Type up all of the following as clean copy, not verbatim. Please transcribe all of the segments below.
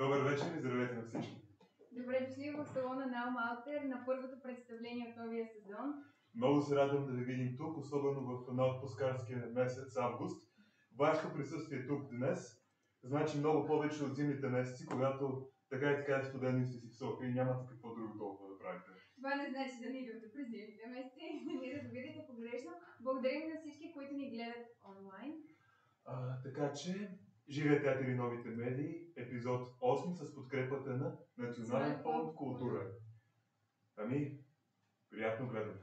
Добър вечер и здравейте на всички! Добре дошли в салона на Алма Алтер на първото представление от новия сезон. Много се радвам да ви видим тук, особено в отпускарския месец август. Вашето присъствие тук днес значи много повече от зимните месеци, когато така и така е студено и сте си в София и нямате какво друго толкова да правите. Това не значи да не идвате през зимните месеци, да ни разбирате погрешно. Благодарим на всички, които ни гледат онлайн. Така че, Живия театър и новите медии, епизод 8 с подкрепата на Национален фонд култура. Ами, приятно гледане!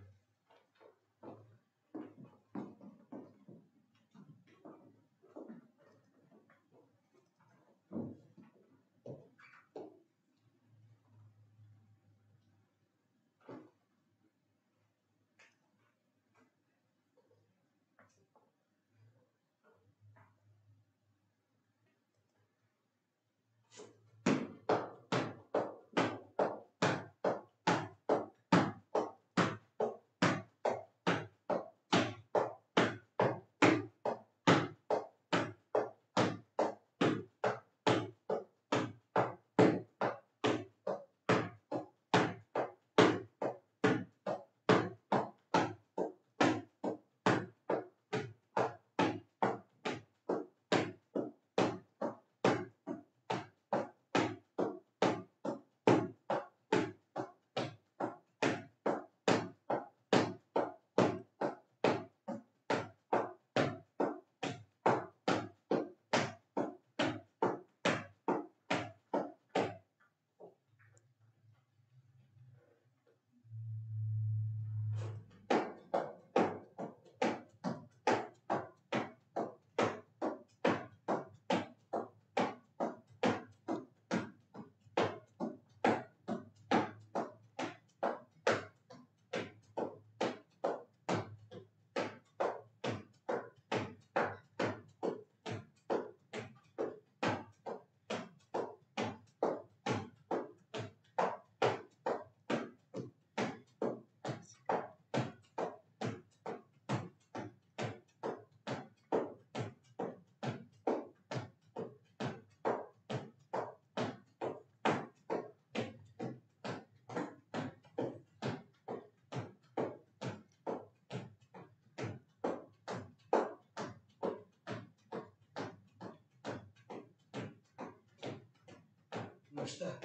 Нощта.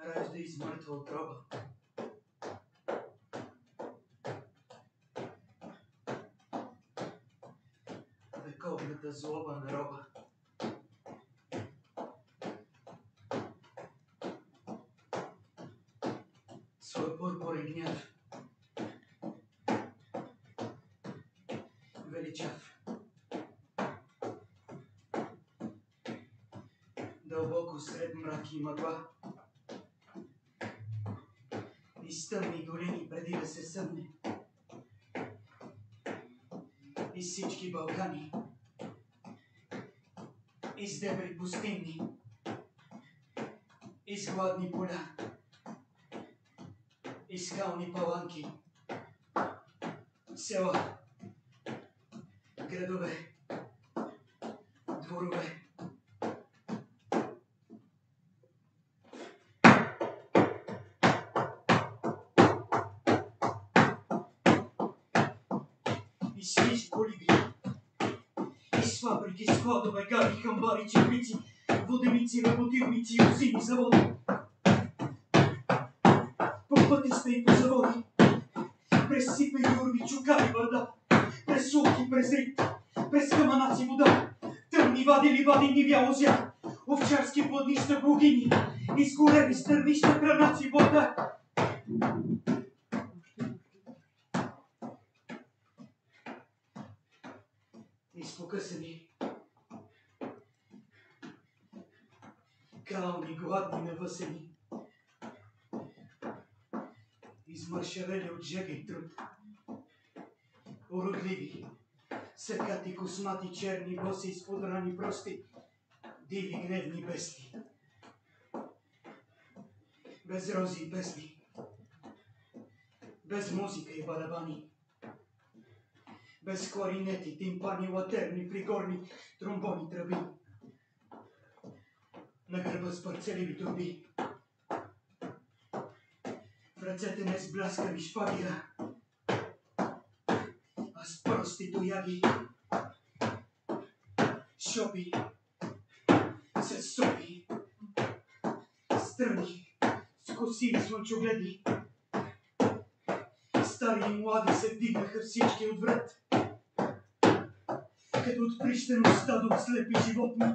Ражда из мъртва отроба. Вековната злоба на роба. Своя пурпурен гняв. Величав. Дълбоко сред мрак и мъгла. Из тъмни долини преди да се съмне. Из всички Балкани. Из дебри пустинни. Из гладни поля. Из скални паланки. Села. Градове. Дворове. Из хижи, колиби. Из фабрики, складове, гари, хамбари, черпици, воденици, работилници, усини, заводи. По пътища и по заводи. През сипе, юрби, чукари, върда. През сулки, през рит, през каманаци вода. Тъмни вади, ливади, нивяло зя. Овчарски плътнища, богини. Изгорени стърнища, кранаци, вода. Изпокъсани. Кални, гладни, навъсени. Измършавели от жега и труд. Уродливи, съркати, космати, черни, боси, изподрани, прости, диви, гневни, бесни. Без рози и песни, без музика и барабани, без кларинети, тимпани, латерни, фригорни, тромбони, тръби. На гърба с парцеливи турби. В ръцете не с бляскави шпагира, а с прости тояги. Шопи, с сопи, стръни, с коси и слънчогледи. Стари и млади се вдигнаха всички отвред, като отприщено стадо от слепи животни.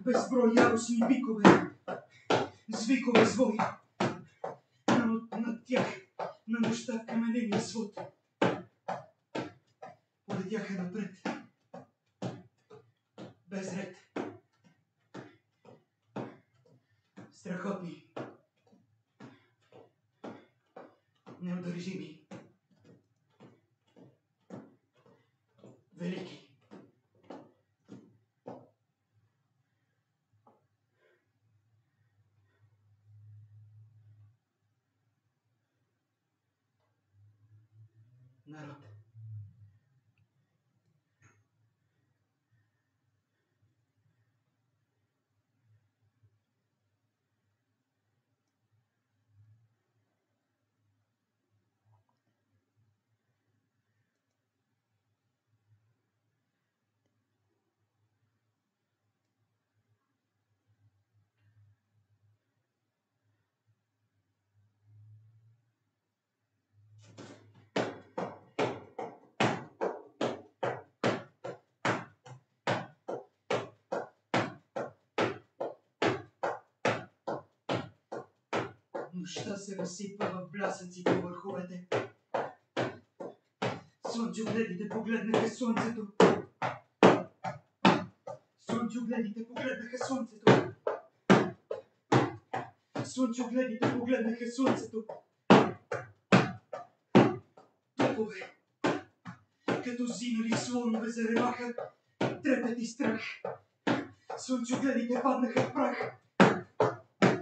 Безброй яростни бикове, звикове звой. Над тях на нощта каменения свод. Полетяха напред, без ред. Страхотни, неудържими, велики. Народ. Нощта се разсипва в блясъци по върховете. Слънчогледите погледнаха слънцето. Слънчогледите погледнаха слънцето. Слънчогледите погледнаха слънцето. Топове, като зинали слонове зареваха, трепет и страх. Слънчогледите паднаха в прах.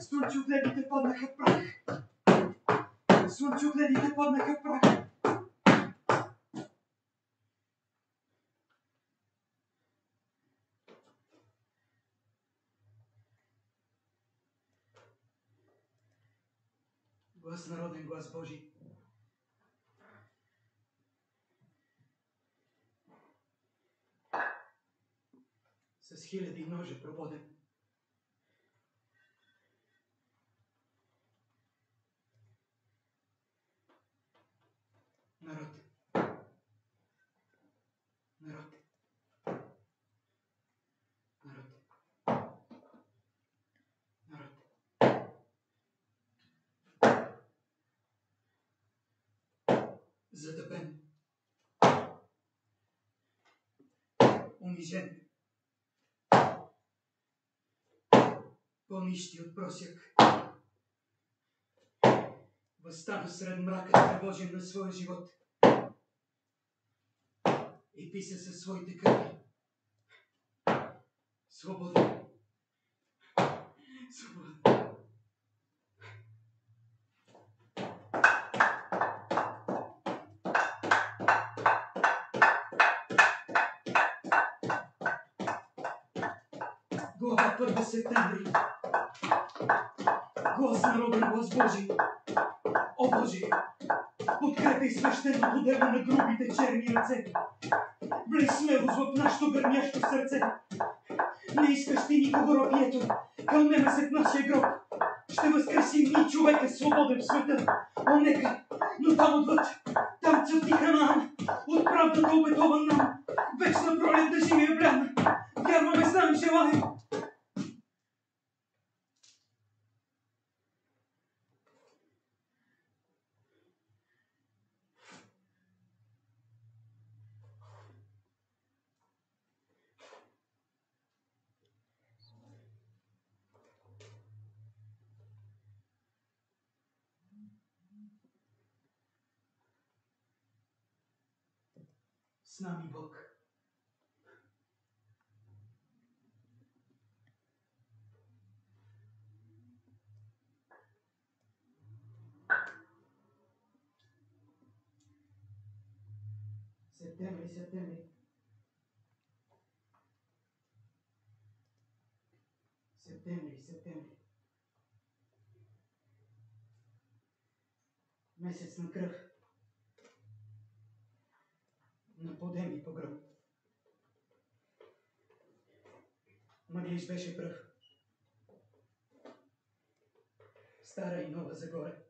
Слънчогледите паднаха в прах. Слънчогледите паднаха в прах. Глас народен, глас Божий. С хиляди ножа прободен. Народ. Народ. Народ. Народ. Затъпен. Унижен. По-нищи от просяк. Възстана сред мрака, тревожен на своя живот. И писа със своите кърви. Свободен. Свободен. Глава 1 септември. Глас народен, глас Божий. О Боже, подкрепяй свещеното дело на грубите черни ръце. Влей смелост в нашето гърмящо сърце. Не искаш ти никого робието, кълнеме се в нашия гроб. Ще възкресим ни човека свободен в света. О, нека, но там отвъд, там цъфти храна, от правдата обетован нам. Вечна пролет да живия блян. Вярваме, знаем, желаем. С нами Бог. Септември, септември. Септември, септември. Месец на кръв. На подем и погром. Мъглиж беше пръв. Стара и Нова Загора.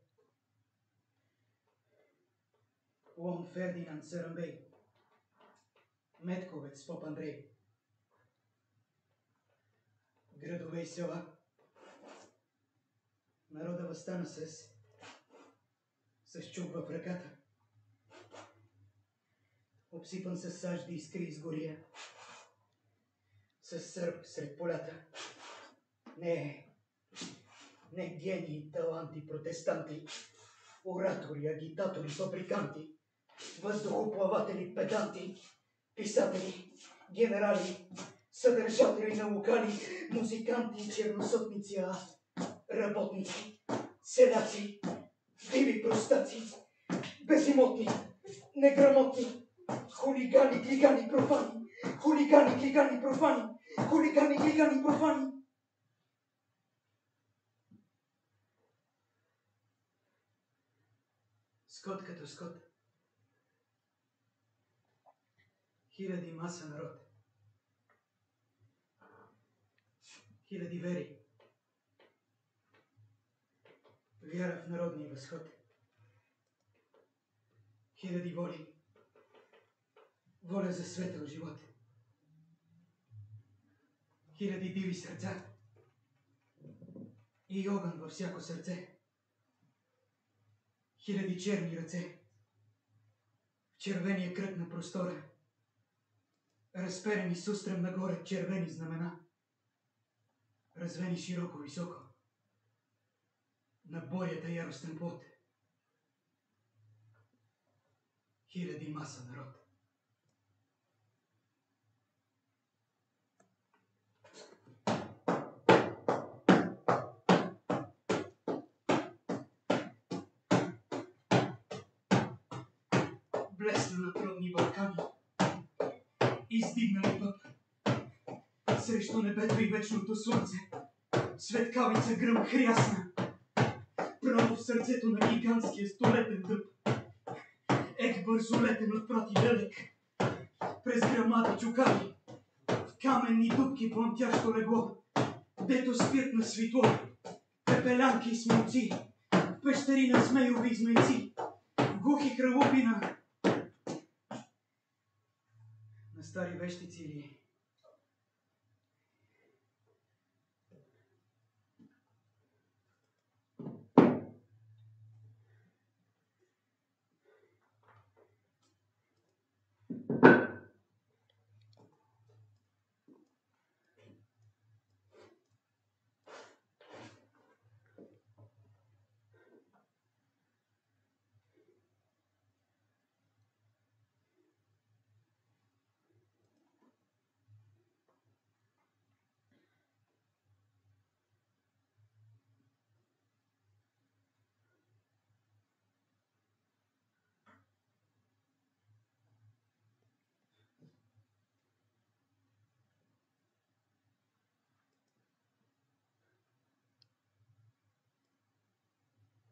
Лон Фердинанд Сарамбей. Метковец Поп Андрей. Градове и села. Народа въстана с чук в ръката. Обсипан с сажди искри изгория. С сърб сред полята. Не гении, таланти, протестанти, оратори, агитатори, фабриканти, въздухоплаватели, педанти, писатели, генерали, съдържатели на локали, музиканти, черносотници, работници, селяци, диви простаци, безимотни, неграмотни, хулигани, глигани, профани, хулигани, глигани, профани, хулигани, глигани, профани. Скот като скот. Хиляди маса народ. Хиляди вери. Вяра в народния възход. Хиляди воли. Воля за светъл живот. Хиляди диви сърца. И огън във всяко сърце. Хиляди черни ръце. В червения кръг на простора. Разперени с устрем нагоре червени знамена. Развени широко високо. На борята яростен плод. Хиляди маса народ. Блесна на трудни Балкани. Издигнали пъп. Срещу небето и вечното слънце. Светкавица гръм хрясна. Право в сърцето на гигантския столетен дъб. Ек бързолетен отпрати далек. През грамади чукави. В каменни дупки плъмтящо легло. Дето спят на свитло. Пепелянки и смолци. В пещери на змейови змейци. В глухи хралупи на стари вещици или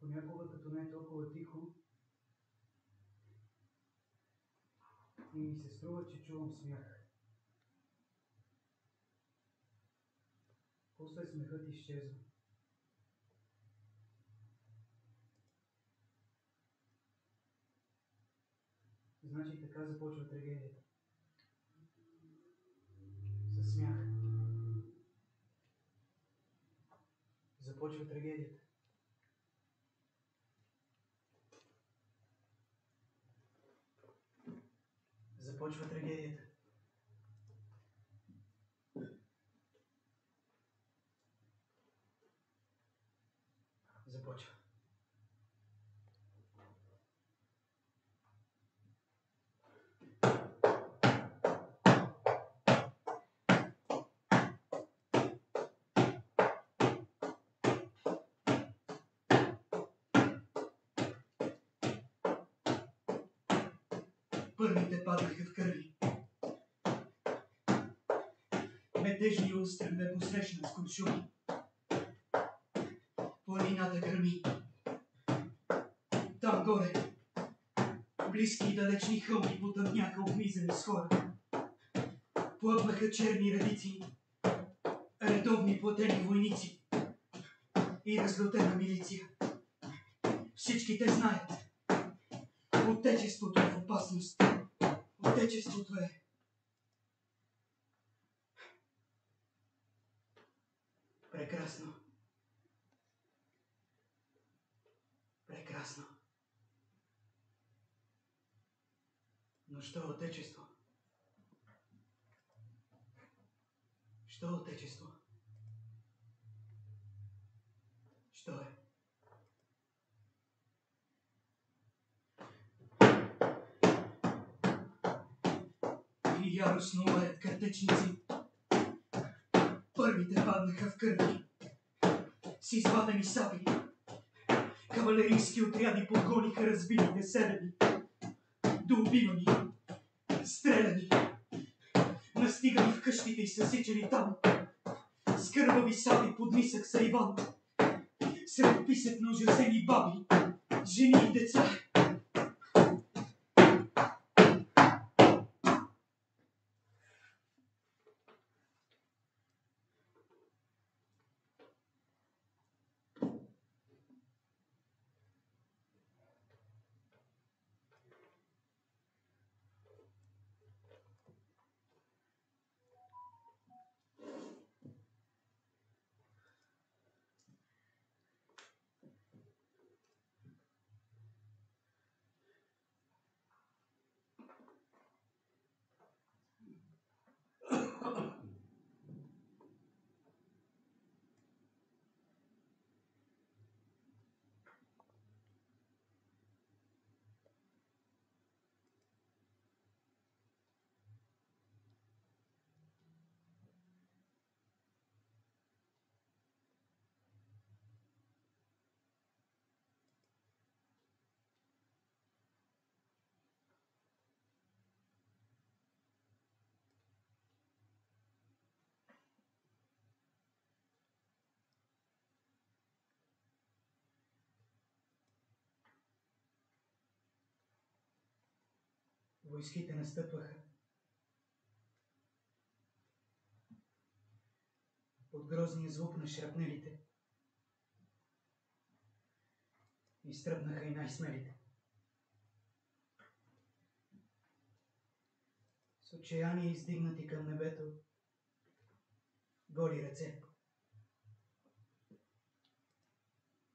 понякога, като не е толкова тихо, и ми се струва, че чувам смях. После смехът изчезва. Значи така започва трагедията. Със смях. Започва трагедията. Започва трагедията. Започва. Първите паднаха в кърви. Метежния устрем ме посрещна с куршуми. Планината гърми. Там горе, близки и далечни хълми потъмняха обмизани с хора. Плъвнаха черни редици, редовни платени войници и разлютена милиция. Всички те знаят. Отечеството е в опасност. Отечеството е... прекрасно. Прекрасно. Но що е отечество? Що е отечество? Що е? И яростно лаят картечници. Първите паднаха в кърви. С извадени сабли. Кавалерийски отряди подгониха разбилите селяни. Доубивани, стреляни, настигани в къщите и съсичани там. С кървави саби под нисък са Иван. Сред писък на ужасени баби, жени и деца. Войските настъпваха. Под грозния звук на шрапнелите. Изтръпнаха и най-смелите. С отчаяние издигнати към небето, голи ръце.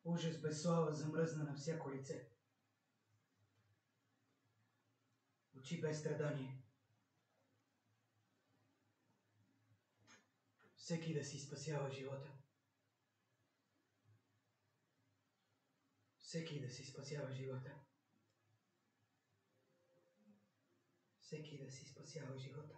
Ужас без слава замръзна на всяко лице. Очи без страдание. Всеки да си спасява живота. Всеки да си спасява живота. Всеки да си спасява живота.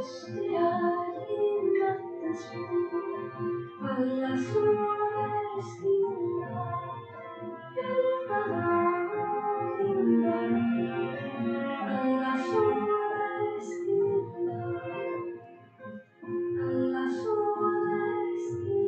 respirar in nattens alla sua stilla utan alla sua stilla alla sua stilla.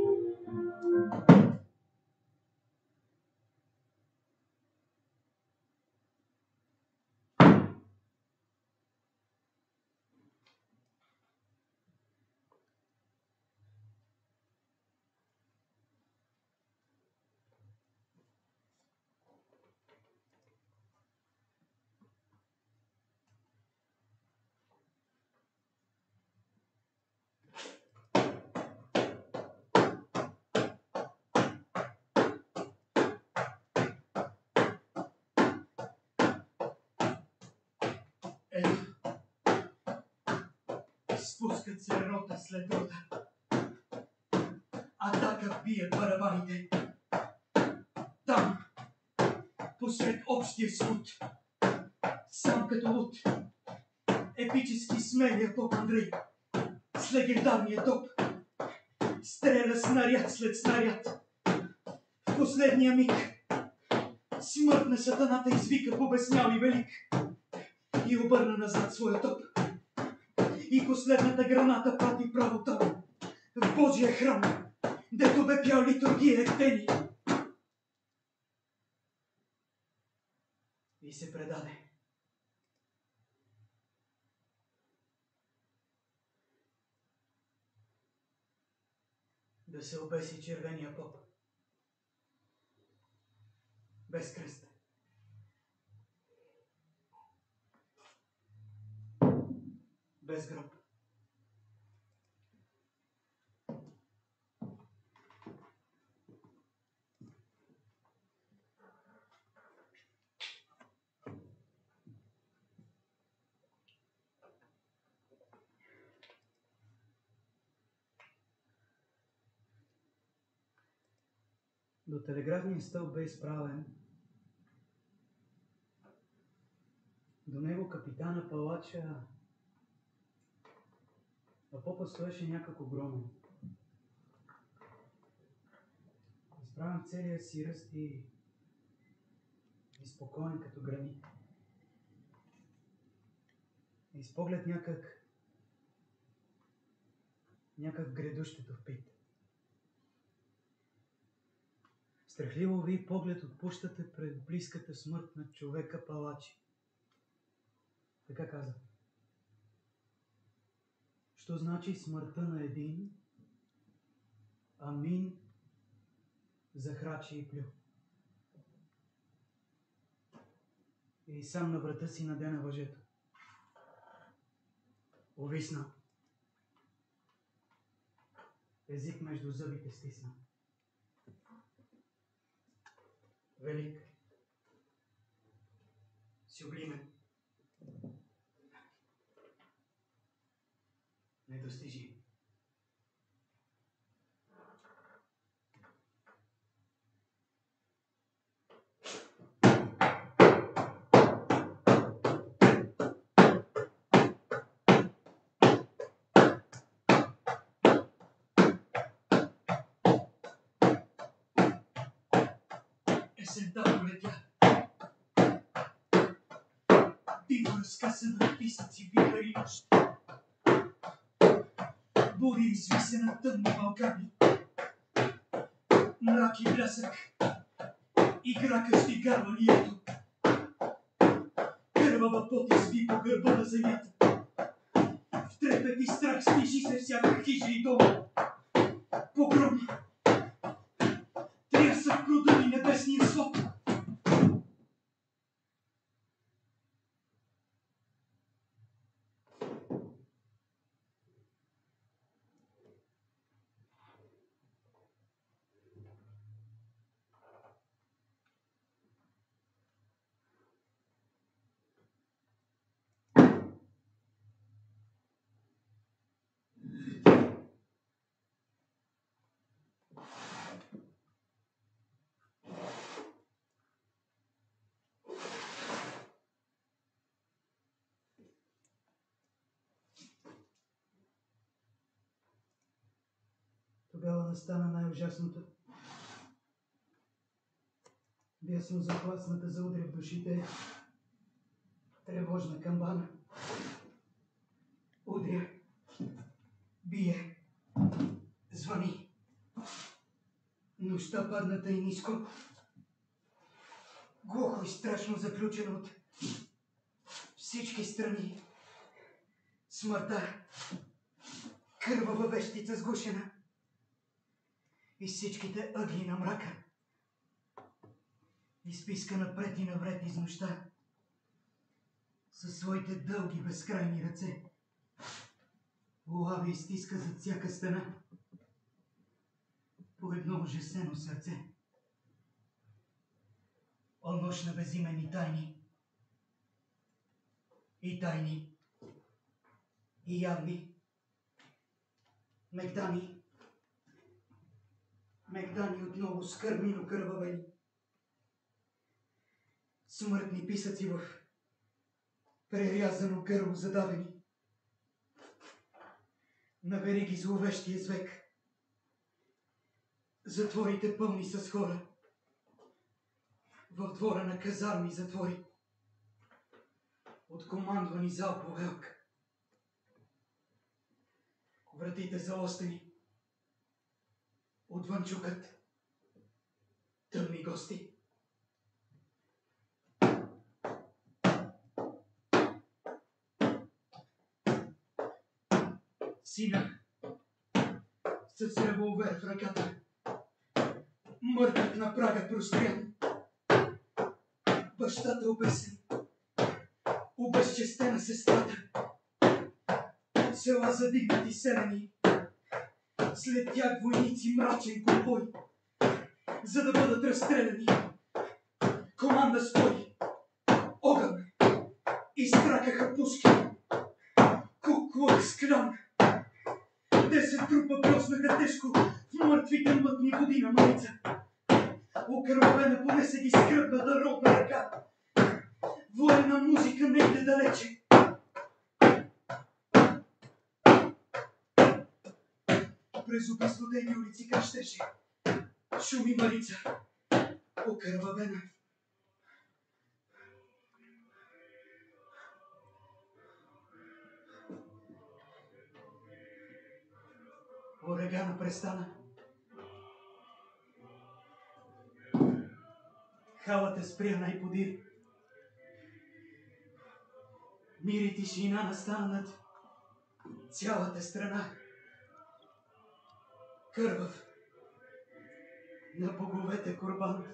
Ето, спускат се рота след рота. Атака бият барабаните. Там, посред общия смут, сам като луд, епически смелия поп Андрей, с легендарния топ, стреля снаряд след снаряд. В последния миг смърт на сатаната извика побеснял и велик и обърна назад своя топ. И последната граната прати право там, в Божия храм, дето бе пял литургия ектени. И се предаде. Да се обеси червения поп. Без кръст. Без гроб. До телеграфния стълб бе изправен. До него капитана палача, а попа стоеше някак огромен. Изправен целия си ръст и спокоен като гранит. И с поглед някак гредущето впит. Страхливо ви поглед отпущате пред близката смърт на човека палачи. Така каза. Що значи смъртта на един, амин захрачи и плю. И сам на врата си надена въжето. Увисна. Език между зъбите стисна. Велик. Сюблимен. Недостижим. Есента пролетя. Диво разкъсана на писъци вихър и нощ. Бури извисе на тъмни Балкани. Мрак и блясък. Игра къщи гарванието. Кървава пот изби по гърба на земята. В трепет и страх стиши се всяка хижа и дом. Погром. Трясък продъни небесния свод. да стана най-ужасното. Бясно запласната за удря в душите. Тревожна камбана. Удря. Бие. Звъни. Нощта падната и ниско. Глухо и страшно заключено от всички страни. Смъртта. Кървава вещица сгушена. И всичките ъгли на мрака. Изписка напред и навред из нощта. Със своите дълги безкрайни ръце. Улавя и стиска зад всяка стена. По едно ужасено сърце. О нощ на безименни тайни. И тайни. И явни. Мегдани. Мегдани отново скърмино кървавени. Смъртни писъци в прерязано гърло задавени. На вериги зловещия звек. Затворите пълни с хора. В двора на казарми затвори. От командвани залпове елк. Вратите заостени. Отвън чукат тъмни гости. Сина с револвер в ръката, мъртъв на прага прострян. Бащата обесен, обезчестена сестрата. От села задигнати селени, след тях войници мрачен конвой, за да бъдат разстреляни. Команда стой, огън, изтракаха пушки. Ку-клукс Клан. 10 трупа блеснаха тежко в мъртвите мътни води на Марица. Окървавена понесе ги скръбната родна ръка. Военна музика не иде далече. През обезлюдени улици крещеше. Шуми Марица. Окървавена. Урагана престана. Халата спря най-подир. Мир и тишина настана над цялата страна. Кървав на боговете курбан.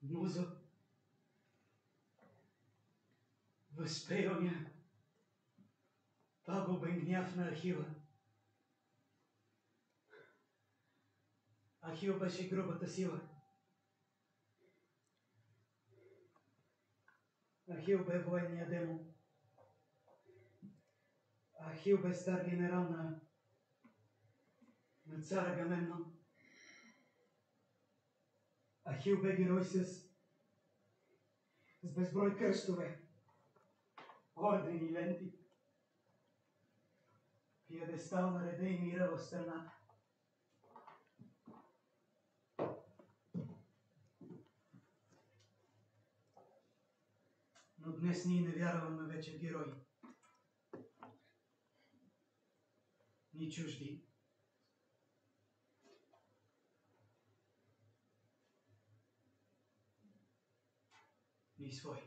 Музо, възпей оня пагубен гняв на Ахила. Ахил беше грубата сила. Ахил бе военния демон. Ахил бе стар генерал на цар Агамемнон. Ахил бе герой с безброй кръстове, ордени и ленти, пиедестал на реда и мира в страната. Но днес ние не вярваме вече в герои. Ни чужди, ни свои.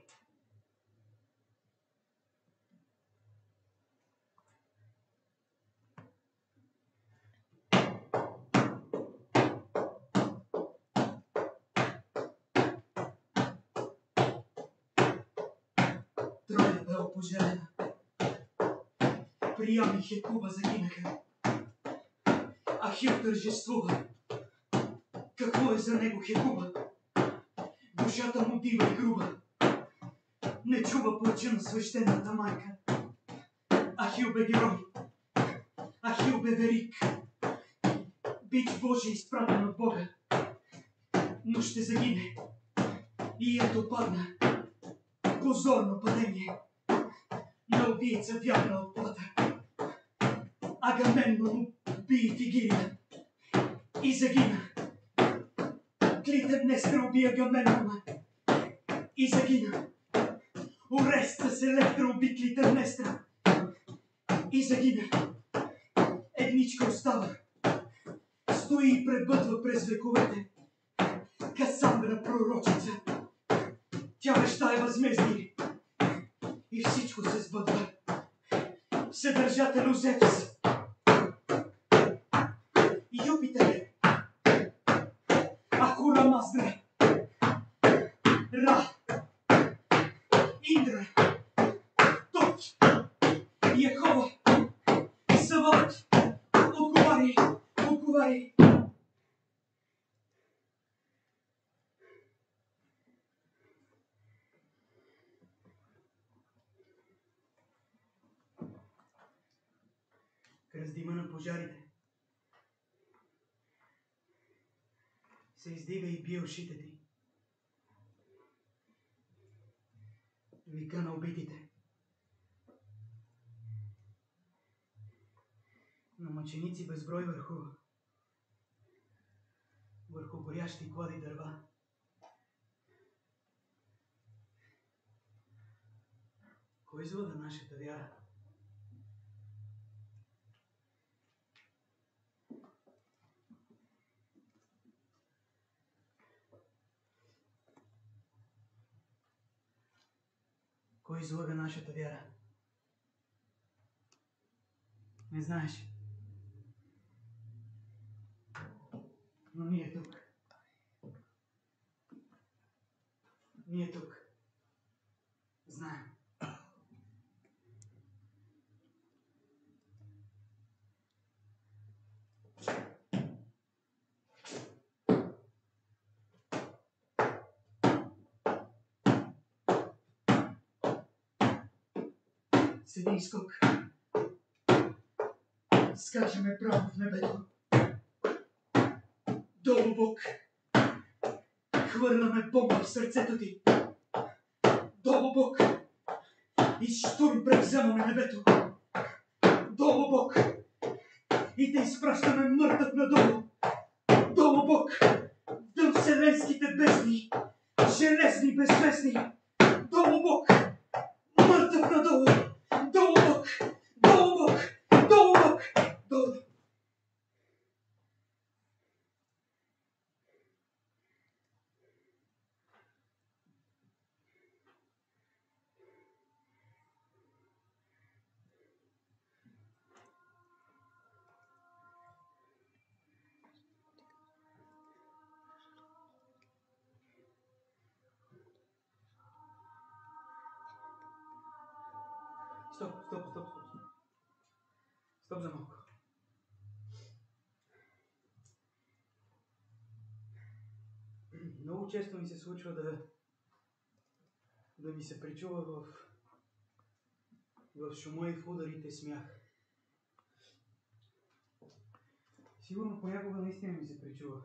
Троя бе опожарена. Приями Хекуба загинаха. Ахил тържествува. Какво е за него Хекуба? Душата му дива и груба. Не чува плача на свещената майка. Ахил бе герой. Ахил бе верик. Бич Божий изпратен от Бога. Но ще загине. И ето падна. Позорно падение. На убийца вярна от плата. Агамемнон уби Фигирия. И загина. Клитемнестра уби Агамемнона. И загина. Ореста с Електра уби Клитемнестра. И загина. Едничка остава. Стои и пребъдва през вековете. Касандра пророчица. Тя вещае възмездие. И всичко се сбъдва. Вседържателю Зевс. Юпитер. Ахура Маздра. Ра. Индра. Тот. Яхова. Сават. Отговари. Отговари. Кръс дима на пожарите се издига и бие ушите ти. Вика на убитите. На мъченици безброй върху горящи клади дърва. Кой излъга нашата вяра? Кой излъга нашата вяра? Не знаеш. Но ние тук. Ние тук. Знаем. Седи изскок. Скачаме право в небето. Долу бок. Хвърляме бомба в сърцето ти. Долу бок. И штурм превземаме небето. Долу бок. И те изпращаме мъртъв надолу. Долу бок. Дъм вселенските бездни. Железни безвестни. Долу бок. Мъртъв надолу. Долу бок. Долу бок. Долу бок. Долу. Стоп. Стоп за малко. Много често ми се случва да ми се причува в шума и в ударите смях. Сигурно понякога наистина ми се причува.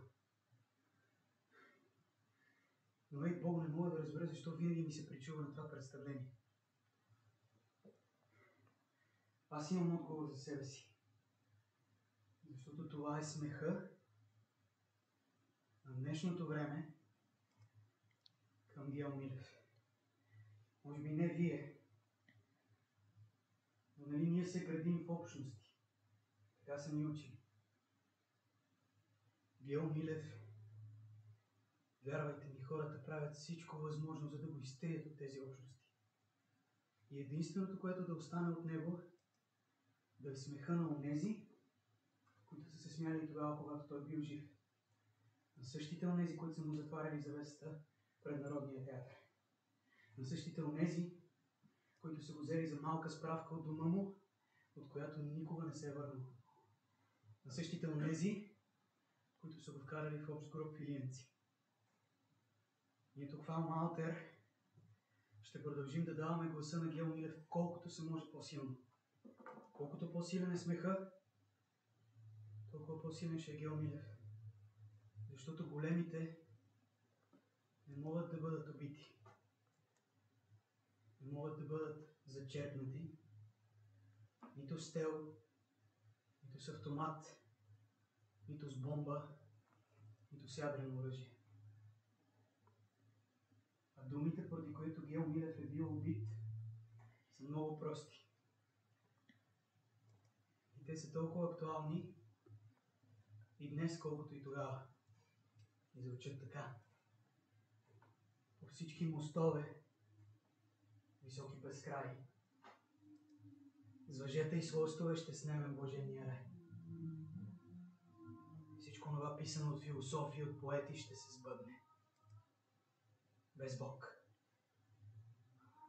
Но ей Бог, не мога да разбера защо винаги ми се причува на това представление. Аз имам отговор за себе си. Защото това е смеха на днешното време към Гео Милев. Може би не вие, но нали ние се градим в общности. Така са ни учили. Гео Милев, вярвайте ми, хората правят всичко възможно, за да го изтрият от тези общности. И единственото, което да остане от него, да е смеха на онези, които са се смяли тогава, когато той бил жив. На същите онези, които са му затваряли завесата пред Народния театър. На същите онези, които са го взели за малка справка от дома му, от която никога не се е върнал. На същите онези, които са го вкарали в общ гроб филиенци. Ние тук в Алма Алтер ще продължим да даваме гласа на Гео Милев колкото се може по-силно. Колкото по-силен е смеха, толкова по-силен ще е Гео Милев. Защото големите не могат да бъдат убити. Не могат да бъдат зачеркнати нито с тел, нито с автомат, нито с бомба, нито с ядрено оръжие. А думите, поради които Гео Милев е бил убит, са много прости. И те са толкова актуални и днес, колкото и тогава. И звучат така. По всички мостове, високи безкраи, с въжета и с лостове ще снемем блажения рай. Всичко това писано от философии, от поети ще се сбъдне. Без Бог,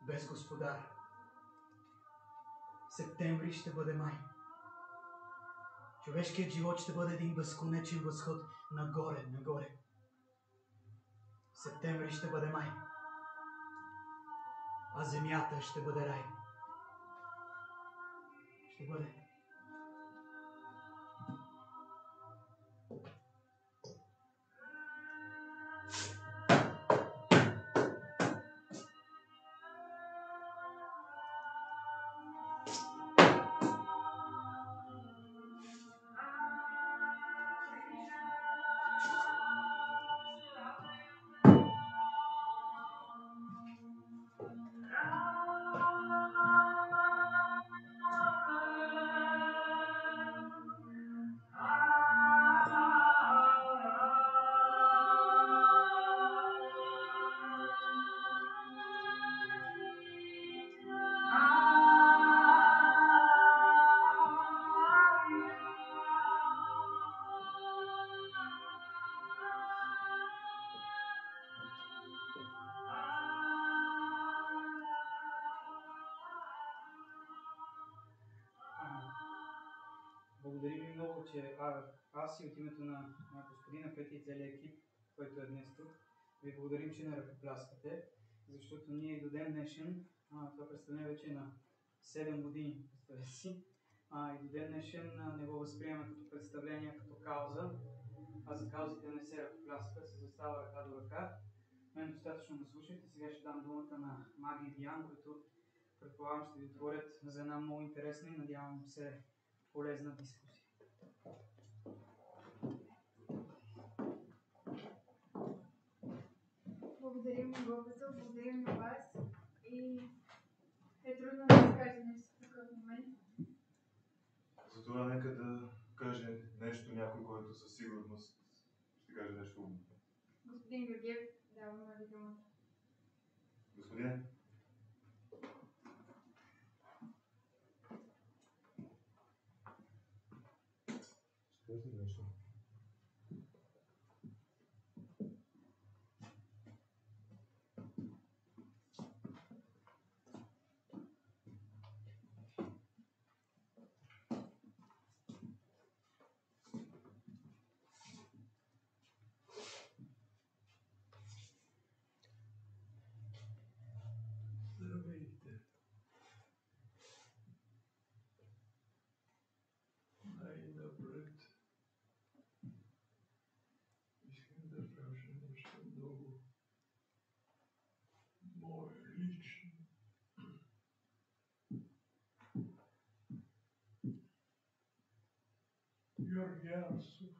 без Господар, септември ще бъде май. Човешкият живот ще бъде един безконечен възход нагоре, нагоре. Септември ще бъде май, а земята ще бъде рай. Ще бъде. Благодарим ви много, че аз и от името на господина Пети и целият екип, който е днес тук, ви благодарим, че не ръкопляскате, защото ние до ден днешен, това представлява вече на 7 години, представете си, и до ден днешен не го възприемаме като представление, като кауза, а за каузите не се ръкопляска, се застава ръка до ръка. Мен достатъчно да слушате. Сега ще дам думата на Маги и Диан, които предполагам ще ви отворят за една много интересна и надявам се полезна дискусия. Благодарим на Богата, благодарим на вас и е трудно да се каже нещо в такъв момент. Затова нека да каже нещо някой, който със сигурност ще каже нещо умно. Господин Георгиев, даваме ви думата. Господине? Ще кажете нещо? Здравейте! Най-напред искам да кажа нещо много мое лично. Георги Арсов,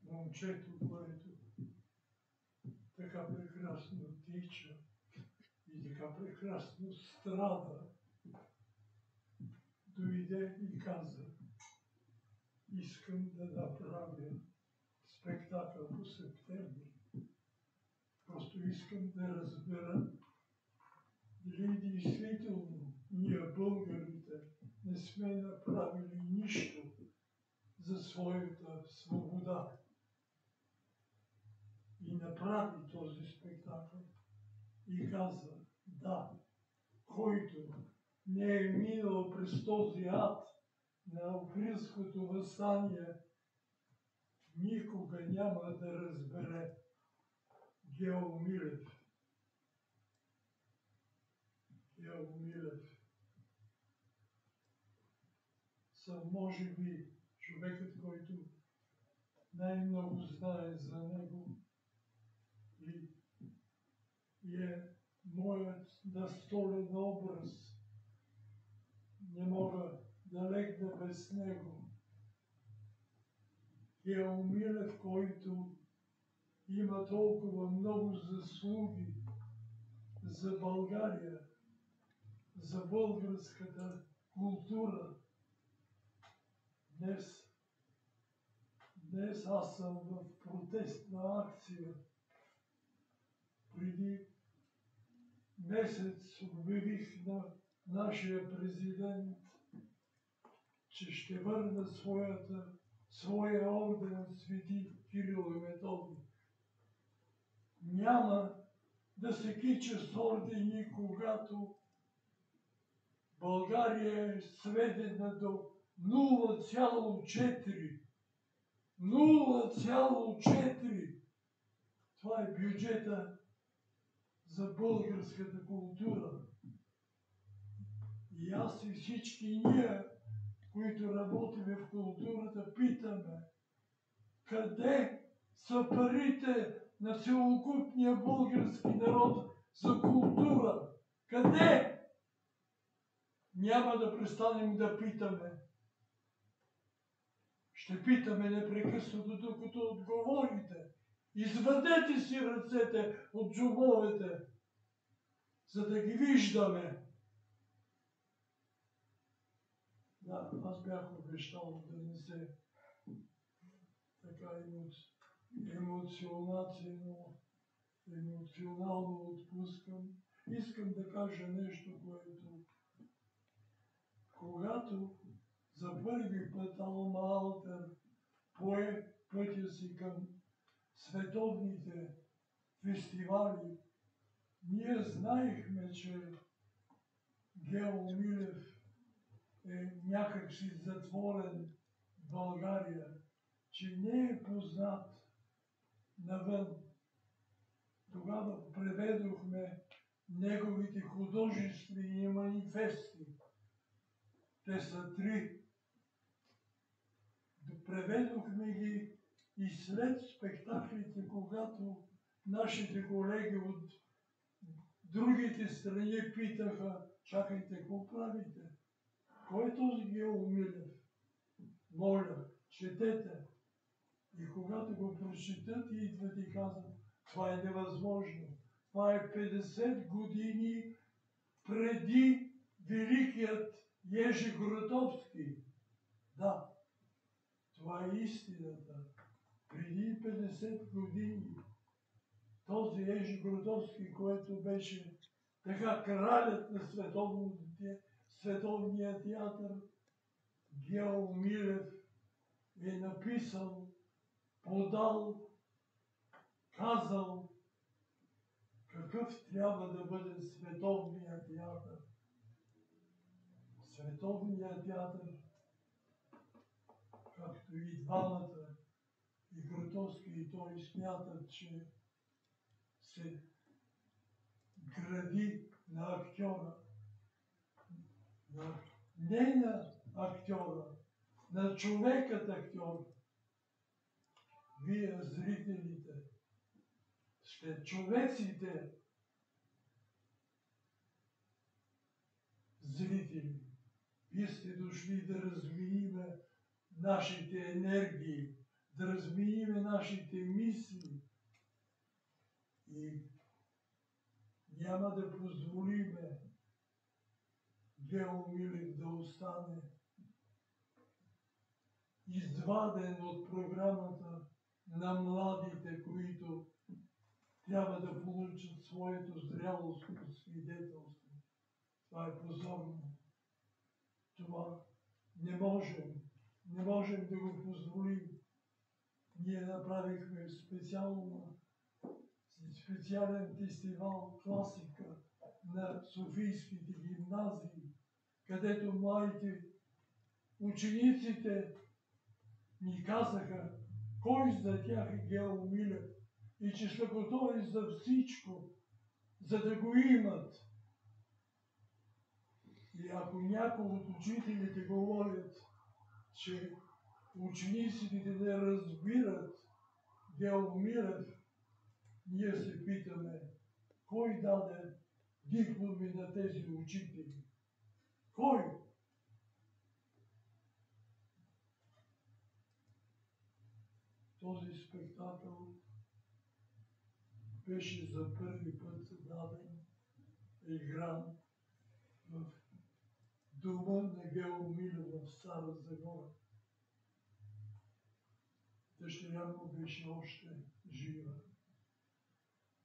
момчето, което така прекрасно тича и така прекрасно страда, дойде и каза: искам да направя спектакъл по септември. Просто искам да разбера дали действително ние българите не сме направили нищо за своята свобода. И направи този спектакъл и каза: Да, който не е минал през този ад на Априлското въстание, никога няма да разбере Гео Милев. Гео Милев съм, може би, човекът, който най-много знае за него и е моят настолен образ. Не мога да легна без него. Гео Милев, който има толкова много заслуги за България, за българската култура. Днес аз съм в протестна акция. Преди месец обявих на нашия президент, че ще върна своя орден Свети Кирил и Методий. Няма да се кича с ордени, когато България е сведена до 0,4. 0,4. Това е бюджета за българската култура. И аз и всички ние, които работиме в културата, питаме: къде са парите на целокупния български народ за култура? Къде? Няма да престанем да питаме. Ще питаме непрекъснато, докато отговорите. Извадете си ръцете от джобовете, за да ги виждаме. Да, аз бях обещал да не се така емоционално отпускам. Искам да кажа нещо, което когато за първи път Алма Алтер пое пътя си към световните фестивали, ние знаехме, че Гео Милев е някакси затворен в България, че не е познат навън. Тогава преведохме неговите художествени манифести. Те са 3. Преведохме ги и след спектаклите, когато нашите колеги от другите страни питаха: чакайте, какво правите? Кой е този Гео Милев? Моля, четете. И когато го прочетат, идват и казват: това е невъзможно. Това е 50 години преди великият Ежи Грутовски. Да, това е истината. Преди 50 години този Ежи Грутовски, който беше така кралят на световния театър, Гео Милев е написал, подал, казал какъв трябва да бъде световният театър. Световният театър, както и двамата, и Грутовски и той смятат, че се гради на актьора. Не на актьора, на човекът актьор. Вие, зрителите, сте човеците зрители. Вие сте дошли да размениме нашите енергии, да размениме нашите мисли. И няма да позволиме Гео Милев да остане изваден от програмата на младите, които трябва да получат своето зрялостно свидетелство. Това е позорно. Това не можем да го позволим. Ние направихме специален фестивал класика на софийските гимназии, където младите учениците ни казаха кой за тях е Гео Милев и че са готови за всичко, за да го имат. И ако някои от учителите говорят, че учениците не разбират Гео Милев, ние се питаме, кой даде дипломи на тези учители? Кой? Този спектакъл беше за първи път даден, игран в дома на Гео Милев в Стара Загора. Дъщеря му беше още жива.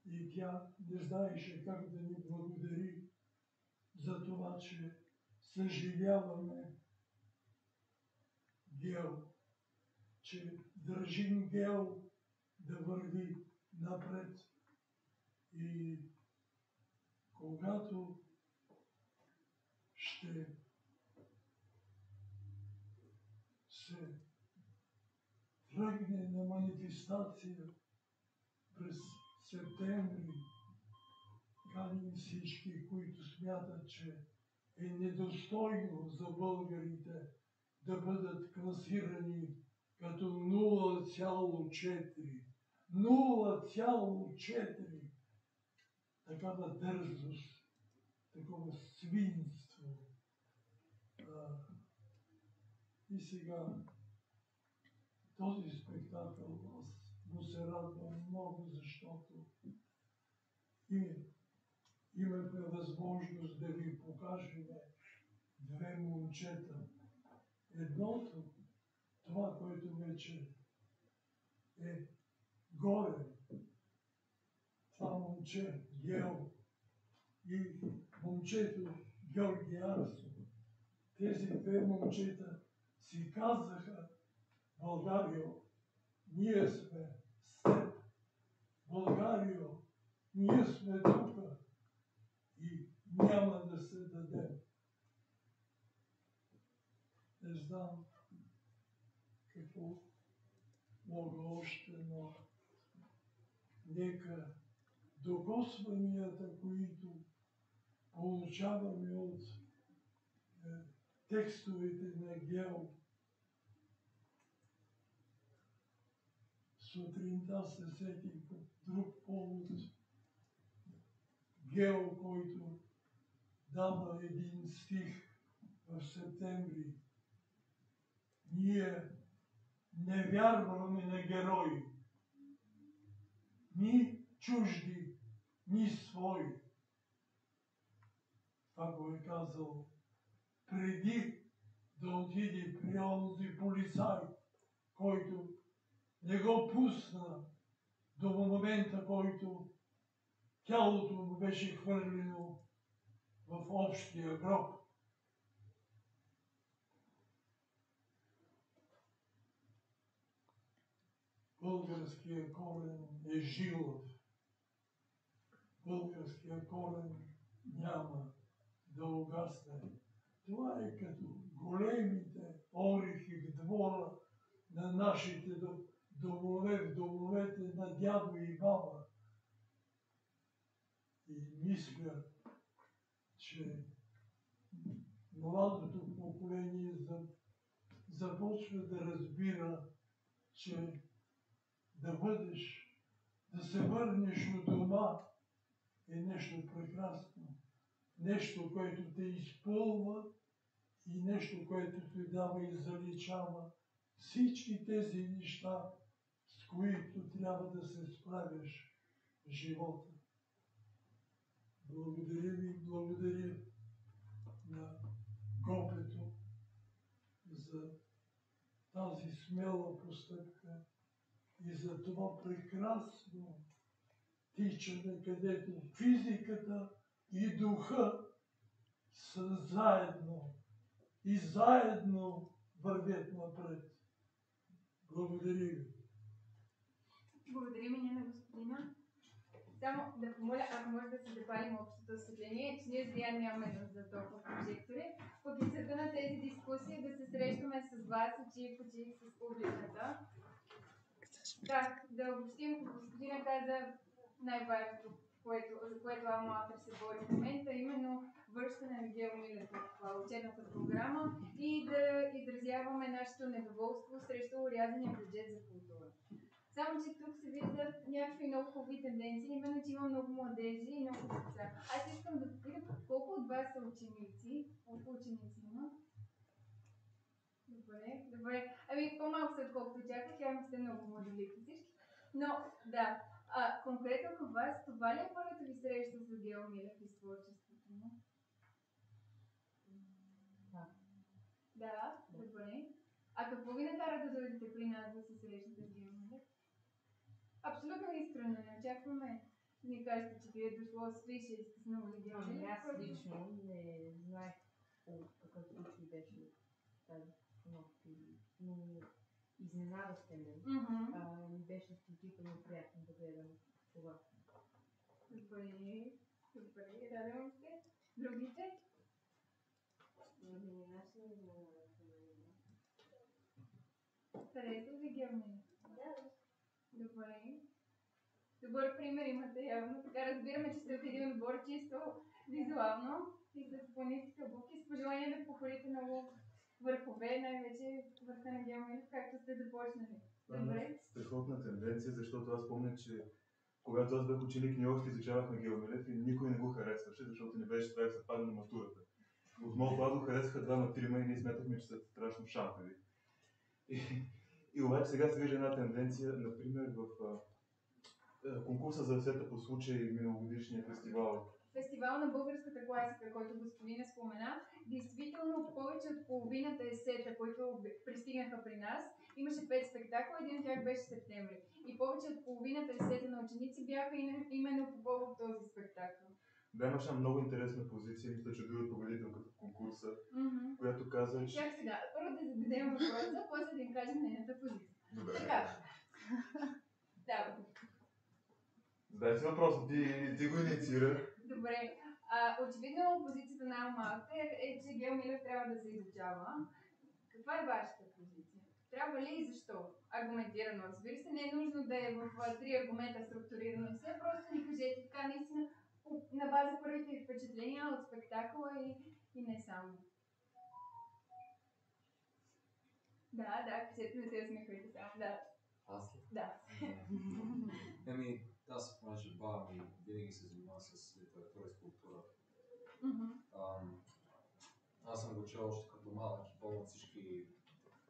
И тя не знаеше как да ни благодари за това, че съживяваме Гео, че държим Гео да върви напред. И когато ще се тръгне на манифестация през септември, каним всички, които смятат, че е недостойно за българите да бъдат класирани като 0,4. 0,4. Такава дързост, такова свинство. И сега този спектакъл аз му се радвам много, защото имахме възможност да ви покажем две момчета. Едното, това, което вече е горе, това момче Гео и момчето Георги Арсо. Тези две момчета си казаха: Българио, ние сме с теб. Българио, ние сме тук и няма да се дадем. Не знам какво мога още, но нека докосванията, които получаваме от текстовете на Гео. Сутринта се сетих по друг повод. Гео, който дава един стих в септември. Ние не вярваме на герои. Ни чужди, ни свои. Това го е казал преди да отиде при онзи полицай, който не го пусна до момента, който тялото му беше хвърлено в общия гроб. Българския корен е жилав. Българския корен няма да угасне. Това е като големите орехи в двора на нашите домове, в домовете на дядо и баба. И мисля, че младото поколение започва да разбира, че да се върнеш от дома е нещо прекрасно. Нещо, което те изпълва и нещо, което те дава и заличава всички тези неща, с които трябва да се справиш в живота. Благодаря ви, благодаря на Гопето за тази смела постъпка и за това прекрасно тичане, където физиката и духа са заедно и заедно вървят напред. Благодаря ви. Благодарим и ние на господина. Само да помоля, ако може да се запалим общото осветление, че ние с Диан нямаме нужда за толкова прожектори. Пък и целта на тези дискусии е да се срещаме с вас, очи в очи с публиката. Да обобщим, господина каза най-важното, за което Алма Атър се бори в момента, именно връщане на Гео Милев в учебната програма и да изразяваме нашето недоволство срещу урязания бюджет за култура. Само, че тук се виждат някакви много хубави тенденции, именно, че има много младежи и много деца. Аз искам да попитам колко от вас са ученици? Колко ученици има? Добре. Ами по-малко са отколкото очаквах, явно сте много млади всички. Но, да, конкретно към вас, това ли е първата ви среща с Гео Милев и с творчеството му? Да, добре. А какво ви накара да дойдете при нас да се срещате с Гео Милев? Абсолютно искрено, не очакваме да ни кажете, че ви е дошло с фиша и сте сновали Гео Милев. Аз лично не знаех по какъв случай беше тази постановка, но изненадахте ме. Ми беше изключително приятно да гледам това. Добре, радвам се. Другите? Аз не изненадахте ме. Харесва ви Гео Милев? Да. Добре. Добър пример имате явно. Така разбираме, че сте от един отбор чисто визуално и с планински кълбуки с пожелание да покорите много върхове, най-вече върха на Гео Милев, както сте започнали. Добре. Страхотна тенденция, защото аз помня, че когато аз бях ученик, ние още изучавахме Гео Милев и никой не го харесваше, защото не беше страх да падне на матурата. От моят клас го харесаха двама-трима и ние смятахме, че са страшно шампави. И обаче сега се вижда една тенденция, например в конкурса за есета по случай миналогодишния фестивал. Фестивал на българската класика, който господина спомена, действително повече от половината есета, които пристигнаха при нас, имаше 5 спектакла, един от тях беше септември. И повече от половината есета на ученици бяха именно по повод този спектакъл. Да, имаше много интересна позиция, мисля, че дори победителката в конкурса, която каза, че... Чак сега, първо да зададем въпроса, после да им кажем нейната позиция. Добре. Така. Да. Задай си въпроса, ти го инициира. Добре. Очевидно позицията на Алма Атър е, че Гео Милев трябва да се изучава. Каква е вашата позиция? Трябва ли и защо? Аргументирано. Разбира се, не е нужно да е в 3 аргумента структурирано. Все просто ни кажете така наистина на база първите впечатления от спектакъла и не само. Да, кажете, не се усмихвайте само. Да. Аз ли? Да. Аз понеже баба ми винаги се занимава с литература и скулптура. Аз съм го чел още като малък и помня всички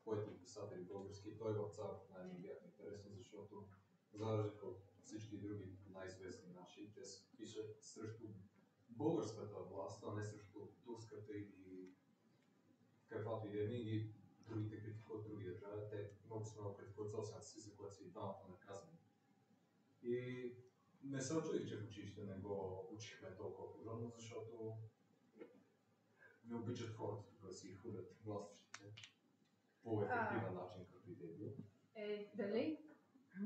поети писатели български. Той в Царов най-ми бяха интересни, защото за разлика от всички други най-известни наши, те се пишат срещу българската власт, а не срещу турската или каквато и да е. Винаги другите критикуват други държави, те много критикуват собствената си, за което са и двамата наказани. И не се очудих, че в училище не го учихме толкова подробно, защото не обичат хората да си хулят властващите по ефективен начин, както и да е бил. Дали?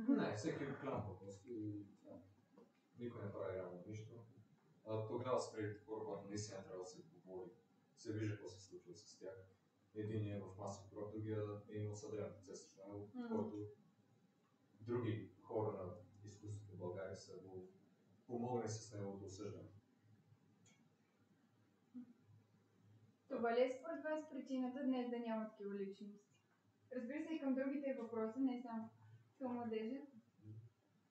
Не, всеки е голям пътност и никой не прави реално нищо. Тогава спрели хора, когато наистина трябва да се говори. Се вижда какво се случва с тях. Единият е в масов гроб, другия е имал съдебен процес срещу него, който други хора на изкуството в България са го помогнали с неговото осъждане. Това ли е според вас причината днес да няма такива личности? Разбира се и към другите въпроси, не само към младежа.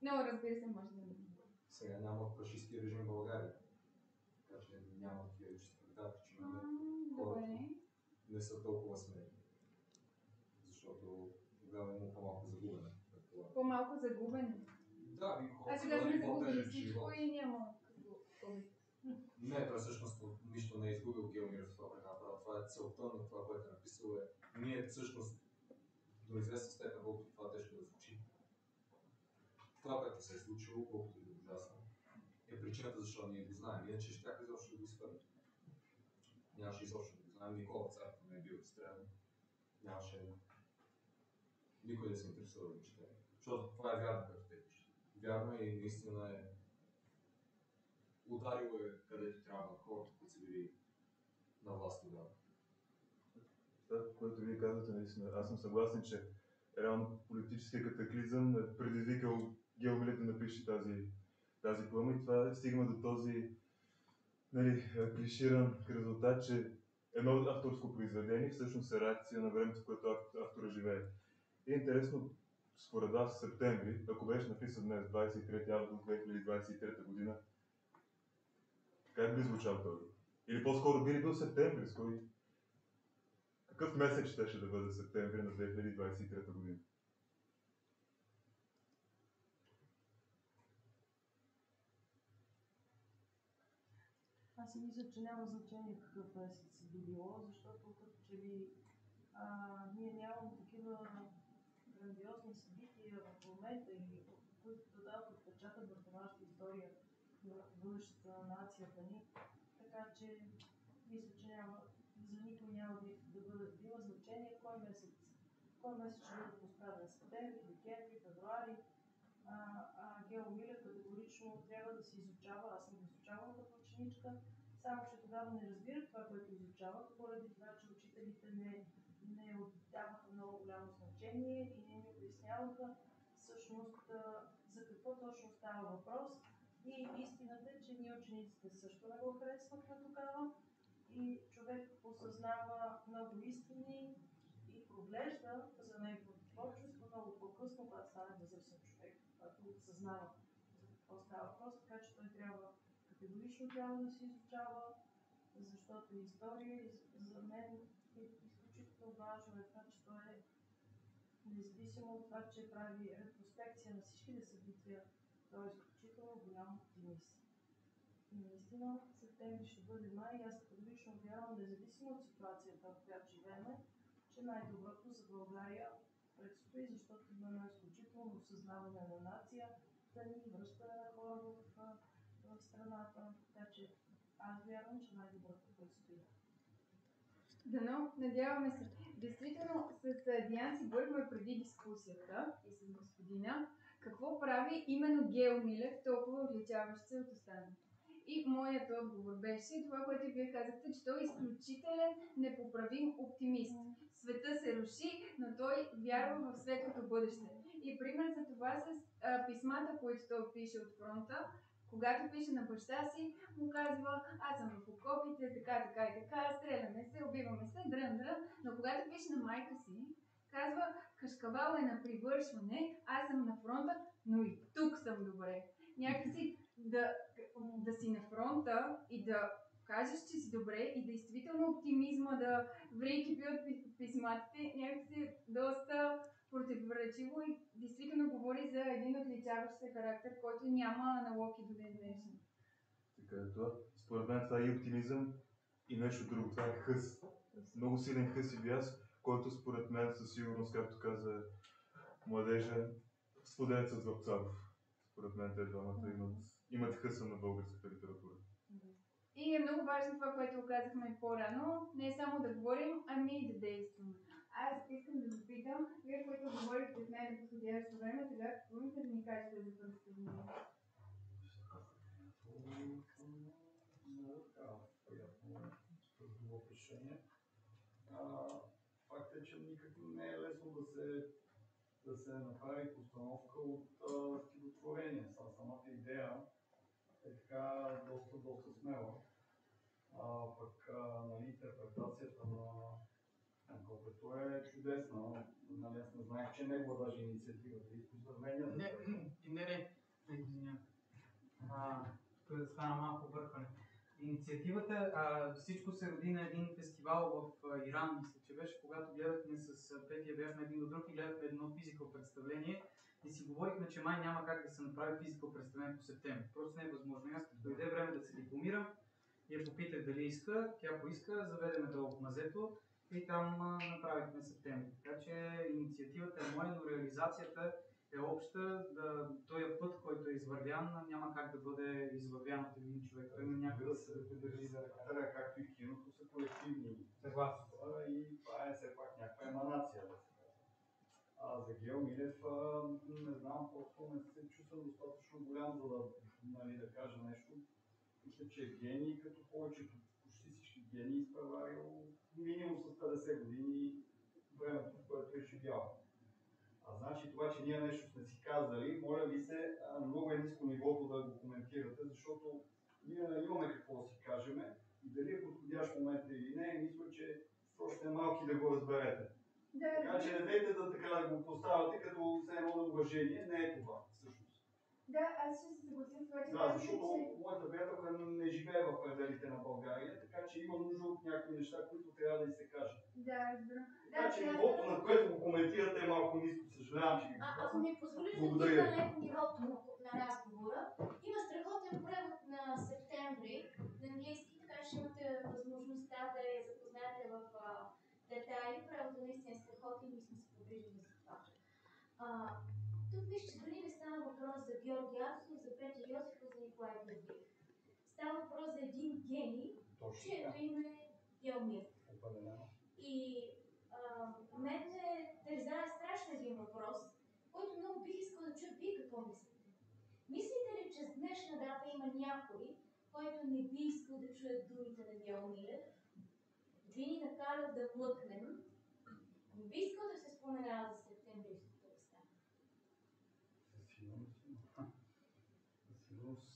Но разбира се, може да не. Сега няма фашистски режим в България. Така че няма такива личности. Че хората не са толкова смели. Защото тогава има по-малко загубене. По-малко загубене? Да, и хората сега сме загубили всичко живот. И няма Не, той всъщност нищо не е изгубил Гео Милев в това време. Това е целта на това, което е написал. Ние всъщност до известна степен, колкото това тежко да звучи. Това, което се е случило, колкото и да е ужасно, е причината защо ние го знаем. Иначе щях изобщо да го изхвърлим. Нямаше изобщо да го знаем. Никола Царов не е бил изстрелян. Нямаше никой да се интересува да го чете. Защото това е вярно, като те пише. Вярно и наистина е ударило е където трябва хората, които са били на власт тогава. Това, което вие казвате, наистина, аз съм съгласен, че реално политическия катаклизъм е предизвикал Гео Милев да напише тази поема и това стигна до този клиширан резултат, че едно авторско произведение всъщност е реакция на времето, в което автора живее. И интересно, според вас, в септември, ако беше написан днес, 23 август 2023 година, как би звучал той? Или по-скоро би ли бил септември? С кой? Какъв месец щеше да бъде септември на 2023 година? Аз си мисля, че няма значение какъв месец би било, защото като че ли ние нямаме такива грандиозни събития в момента, които да дадат отпечатък върху нашата история, върху бъдещето на нацията ни. Така че мисля, че за никой няма да има значение кой месец ще бъде поставен. Септември, декември, февруари. Гео Милев категорично трябва да се изучава. Аз съм го изучавала като ученичка, само че тогава не разбирах това, което изучавах, поради това, че учителите не отдаваха много голямо значение и не ни обясняваха всъщност за какво точно става въпрос. И истината е, че ние учениците също не го харесвахме тогава и човек осъзнава много истини и проглежда за неговото творчество много по-късно, когато стане възрастен човек, когато осъзнава за какво става въпрос, така че той категорично трябва да се изучава, защото история за мен е изключително важно е това, че той е независимо от това, че прави ретроспекция на всичките събития, той е изключително голям оптимист. И наистина септември ще бъде май и аз категорично вярвам, независимо от ситуацията, в която живеем, че най-доброто за България предстои, защото има едно изключително осъзнаване на нация, да ни връщане на хора в страната, така че аз вярвам, че най-доброто предстои. Дано, надяваме се. Действително, с Диан си говорихме преди дискусията и с господина, какво прави именно Гео Милев толкова отличаващ се от останалите. И моят отговор беше това, което вие казахте, че той е изключителен, непоправим оптимист. Света се руши, но той вярва в светлото бъдеще. И пример за това с писмата, които той пише от фронта. Когато пише на баща си, му казва, аз съм в окопите, така и така, стреляме се, убиваме се, дрън, но когато пише на майка си, казва, Кашкавал е на привършване, аз съм на фронта, но и тук съм добре. Някакси да си на фронта и да кажеш, че си добре и действително оптимизма да врейки от писматите, някакси доста противоречиво и действително говори за един отличаващ се характер, който няма аналог и до ден днешен. Така е това. Според мен това е и оптимизъм и нещо друго. Това е хъс. Много силен хъс и бяс, който според мен със сигурност, както каза младежа, споделят с Вапцаров. Според мен те двамата имат хъса на българската литература. И е много важно това, което казахме по-рано, не само да говорим, ами и да действаме. Аз искам да запитам, вие, които говорите с най-неподходящо време, сега какво имате да ни кажете за първата година? Приятно решение. Факт е, че никак не е лесно да се направи постановка от стихотворение. Самата идея е така доста смела. Пък интерпретацията на Копето е чудесна. Нали, аз не знаех, че негова даже инициативата и поздравления. Не. Тук стана малко бъркане. Инициативата, всичко се роди на един фестивал в Иран, мисля, че беше, когато гледахме с Петя, бяхме един до друг и гледахме едно физикал представление и си говорихме, че май няма как да се направи физикал представление по септември. Просто не е възможно. Аз като дойде време да се дипломирам, я попитах дали иска, тя поиска, заведеме долу в мазето и там направихме септември. Така че инициативата е моя, но реализацията е обща, този път, който е извървян, няма как да бъде извървян от един човек. Той има някак да се държи за ръка. Както и киното са колективни. Съгласно. И това е все пак някаква еманация. За Гео Милев, не знам, просто не се чувствам достатъчно голям, за да кажа нещо. мисля, че е гений, като повечето, почти всички гении изпреварил минимум с 50 години времето, в което е живял. Значи това, че ние нещо сме си казали, моля ви се, много е ниско нивото да го коментирате, защото ние имаме какво да си кажем и дали е подходящ момент или не, мисля, че още малки да го разберете. Така че не дайте да го поставяте като все едно на уважение, не е това всъщност. Да, аз ще се съглася с това, че Да, защото моята приятелка не живее в пределите на България, така че има нужда от някои неща, които трябва да й се кажат. Да, разбирам. Така че нивото, на което го коментирате, е малко ниско. Съжалявам, че ги Ако ми позволиш да благодаря. вдигна леко нивото на разговора, има страхотен превод на септември на английски, така че имате възможността да я запознаете в детайли. Преводът наистина е страхотен и сме се погрижили за това. Тук виж, че дори не става въпрос за Георги Арсов, за Петя Йосифов, за Николай Георгиев. Става въпрос за един гений, чието име е Геомир. И мен ме тързае страшно един въпрос, който много бих искал да чуя вие какво мислите. Мислите ли, че с днешна дата има някой, който не би искал да чуе думите на Геомилев, би ни накарал да млъкнем, не би искал да се споменава за септемврийското въстание?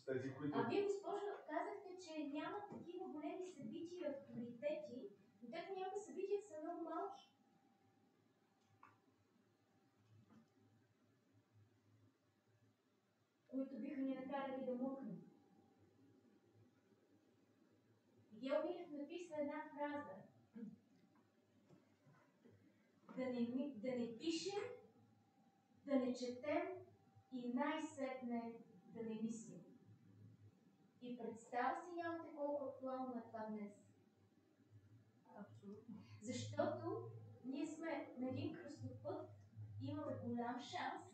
Тези, които... Вие, госпожо, казахте, че няма такива големи събития и авторитети, но те понякога събитията са много малки. Които биха ни накарали да мукнем. Геомилев написва една фраза. Да не пишем, да не четем и най-сетне да не мислим. И представа си нямате колко актуално е това днес. Абсолютно. Защото ние сме на един кръстопът, имаме голям шанс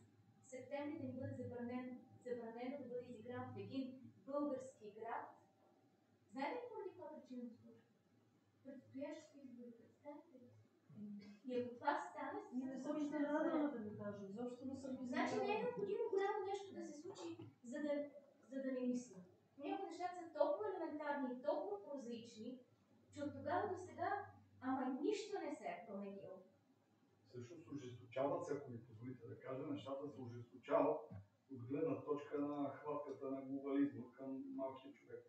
септември да ни бъде забранено да бъде изигран в един български град. Знаете ли поради каква причина се случва? Предстоящите избори, представете ли? И ако това стане, не съм изненадана да ви кажа, изобщо не съм изненадана. Значи не е необходимо голямо нещо да се случи, за да не мислим. Някои нещата са толкова елементарни и толкова прозаични, че от тогава до сега, нищо не се е променило. Всъщност ожесточават се, ако ми позволите да кажа, нещата се ожесточават от гледна точка на хватката на глобализма към малкия човек.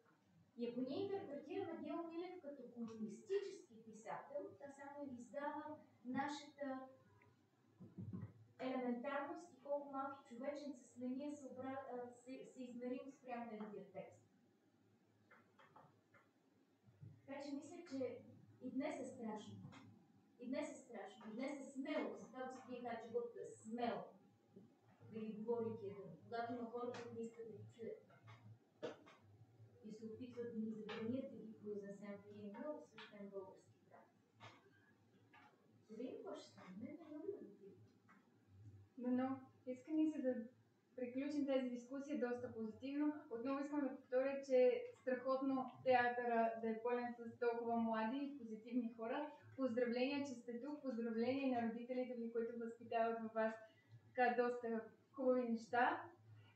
И ако ние интерпретираме Геомилев като комунистически писател, това само издава нашата елементарност и колко малки човечен сме ние се измерим спрямо неговия текст. Така че мисля, че и днес е страшно. И днес е страшно. И днес е смело. Затова господин Хачегото е смел да ги говори тия думи. Когато има хора, които не искат да ги чуят и се опитват да ни забранят да ги произнесем в един много свещен български град. Да видим какво ще стане. Не е много да видим. Но искам се да приключим тази дискусия доста позитивно. Отново искам да повторя, че страхотно театъра да е пълен с толкова млади и позитивни хора. Поздравления, че сте тук. Поздравления на родителите ви, които възпитават във вас така доста хубави неща.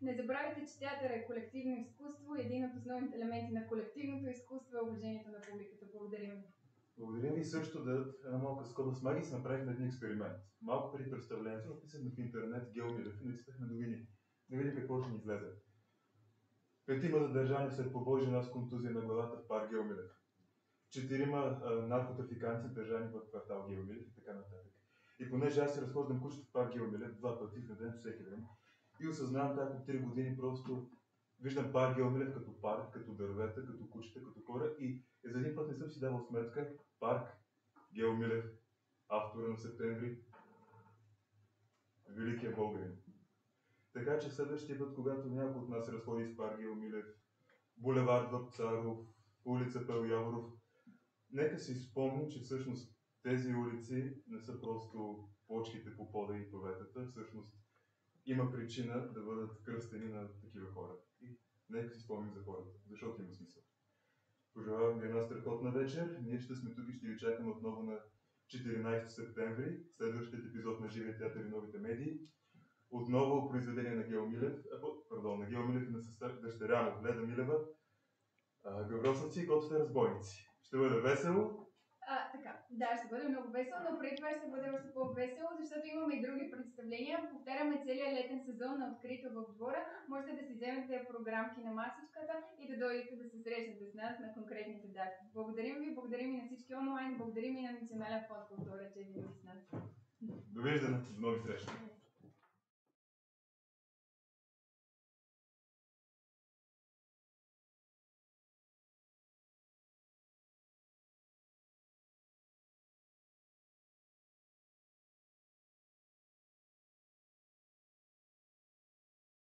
Не забравяйте, че театър е колективно изкуство и един от основните елементи на колективното изкуство е уважението на публиката. Благодарим ви. Благодарим ви също да една малка скоба с Маги, направихме един експеримент. Малко преди представлението написахме в интернет Геомилев и написахме новини. Да видим какво ще ни излезе. 5 задържани след побой жена с контузия на главата в парк Геомилев. 4 наркотрафиканти държани в квартал Геомилев и така нататък. И понеже аз се разхождам кучето в парк Геомилев 2 пъти на ден, всеки ден, и осъзнавам как от 3 години просто виждам парк Геомилев като парк, като дървета, като кучета, като хора и за един път не съм си давал сметка парк Геомилев, автора на Септември, великия българин. Така че следващия път, когато някой от нас се разходи с парк Геомилев, булевард Вапцаров, улица Пел Яворов, нека си спомним, че всъщност тези улици не са просто плочките по пода и поветата, всъщност има причина да бъдат кръстени на такива хора. И нека си спомним за хората, защото има смисъл. Пожелавам ви една страхотна вечер. Ние ще сме тук и ще ви чакаме отново на 14 септември, следващият епизод на Живия театър и новите медии. Отново произведение на Геомилев, на Геомилев и на дъщеря му Леда Милева. Гавросовци и готвите разбойници. Ще бъде весело. Така, да, ще бъде много весело, но преди това ще бъде още по-весело, защото имаме и други представления. Повтаряме целият летен сезон на открито в двора. Можете да си вземете програмки на масичката и да дойдете да се срещнете с нас на конкретните дати. Благодарим ви, благодарим и на всички онлайн, благодарим и на Национален фонд култура, че ви с нас. Довиждане, до нови срещи.